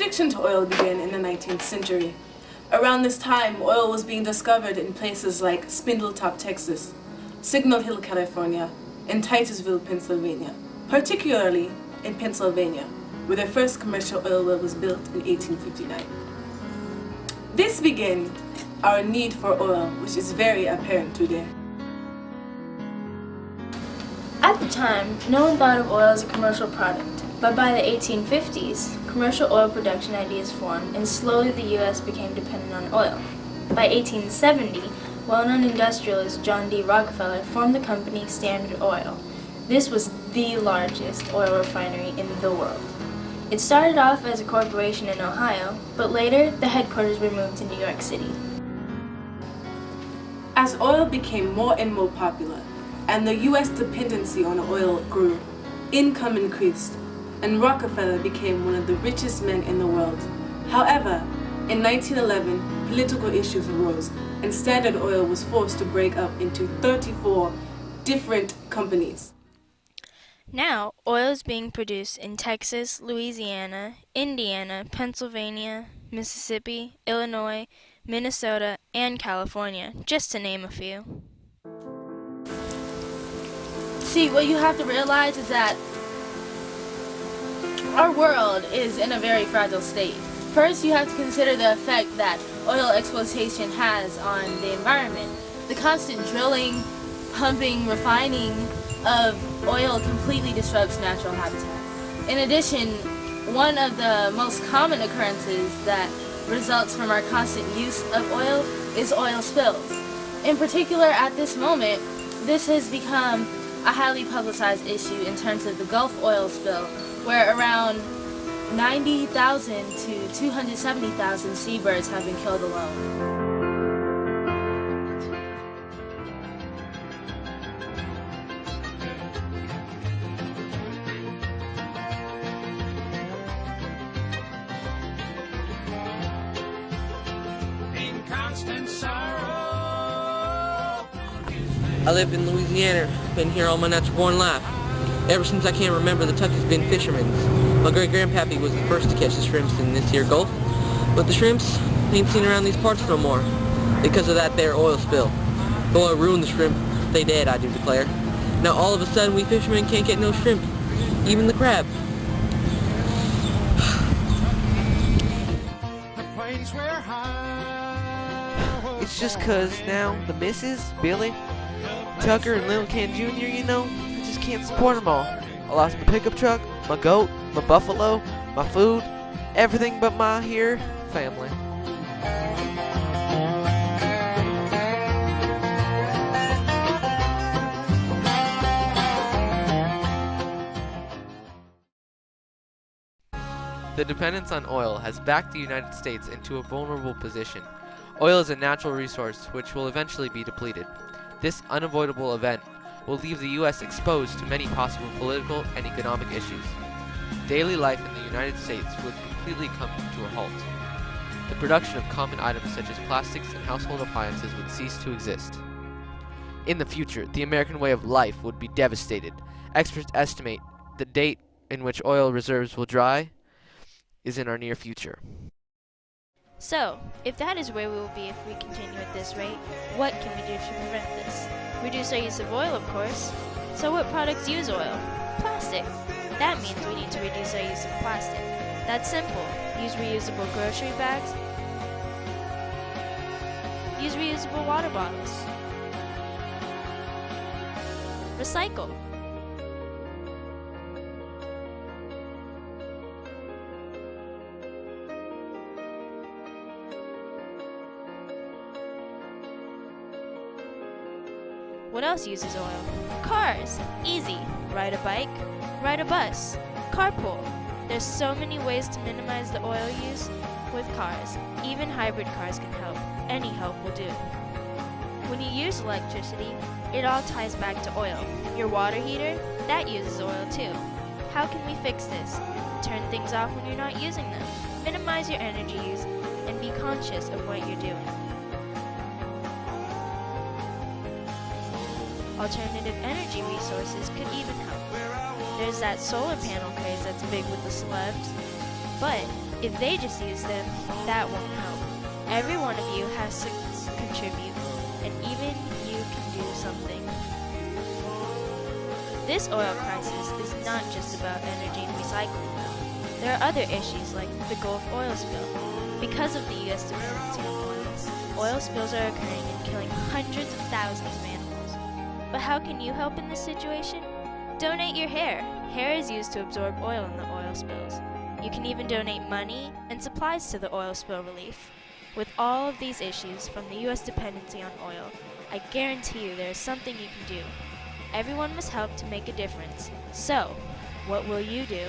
addiction to oil began in the 19th century. Around this time, oil was being discovered in places like Spindletop, Texas, Signal Hill, California, and Titusville, Pennsylvania, particularly in Pennsylvania, where the first commercial oil well was built in 1859. This began our need for oil, which is very apparent today. At the time, no one thought of oil as a commercial product, but by the 1850s, commercial oil production ideas formed and slowly the U.S. became dependent on oil. By 1870, well-known industrialist John D. Rockefeller formed the company Standard Oil. This was the largest oil refinery in the world. It started off as a corporation in Ohio, but later the headquarters were moved to New York City. As oil became more and more popular, and the U.S. dependency on oil grew, income increased, and Rockefeller became one of the richest men in the world. However, in 1911, political issues arose, and Standard Oil was forced to break up into 34 different companies. Now, oil is being produced in Texas, Louisiana, Indiana, Pennsylvania, Mississippi, Illinois, Minnesota, and California, just to name a few. See, what you have to realize is that our world is in a very fragile state. First, you have to consider the effect that oil exploitation has on the environment. The constant drilling, pumping, refining of oil completely disrupts natural habitat. In addition, one of the most common occurrences that results from our constant use of oil is oil spills. In particular, at this moment, this has become a highly publicized issue in terms of the Gulf oil spill, where around 90,000 to 270,000 seabirds have been killed alone. I live in Louisiana, been here all my natural born life. Ever since I can remember, the Tucky's been fishermen. My great-grandpappy was the first to catch the shrimps in this here Gulf, but the shrimps ain't seen around these parts no more because of that there oil spill. The oil ruined the shrimp. They dead, I do declare. Now all of a sudden we fishermen can't get no shrimp, even the crab. It's just 'cause now the missus, Billy, Tucker, and Little Ken Jr., you know, I just can't support them all. I lost my pickup truck, my goat, my buffalo, my food, everything but my here family. The dependence on oil has backed the United States into a vulnerable position. Oil is a natural resource which will eventually be depleted. This unavoidable event will leave the U.S. exposed to many possible political and economic issues. Daily life in the United States would completely come to a halt. The production of common items such as plastics and household appliances would cease to exist. In the future, the American way of life would be devastated. Experts estimate the date in which oil reserves will dry is in our near future. So, if that is where we will be if we continue at this rate, what can we do to prevent this? Reduce our use of oil, of course. So what products use oil? Plastic. That means we need to reduce our use of plastic. That's simple. Use reusable grocery bags. Use reusable water bottles. Recycle. What else uses oil? Cars. Easy. Ride a bike. Ride a bus. Carpool. There's so many ways to minimize the oil use with cars. Even hybrid cars can help. Any help will do. When you use electricity, it all ties back to oil. Your water heater, that uses oil too. How can we fix this? Turn things off when you're not using them. Minimize your energy use and be conscious of what you're doing. Alternative energy resources could even help. There's that solar panel craze that's big with the celebs, but If they just use them, that won't help. Every one of you has to contribute, and even you can do something. This oil crisis is not just about energy and recycling, though. There are other issues like the Gulf oil spill. Because of the U.S. dependency on oil spills are occurring and killing hundreds of thousands of animals. But how can you help in this situation? Donate your hair. Hair is used to absorb oil in the oil spills. You can even donate money and supplies to the oil spill relief. With all of these issues from the U.S. dependency on oil, I guarantee you there is something you can do. Everyone must help to make a difference. So, what will you do?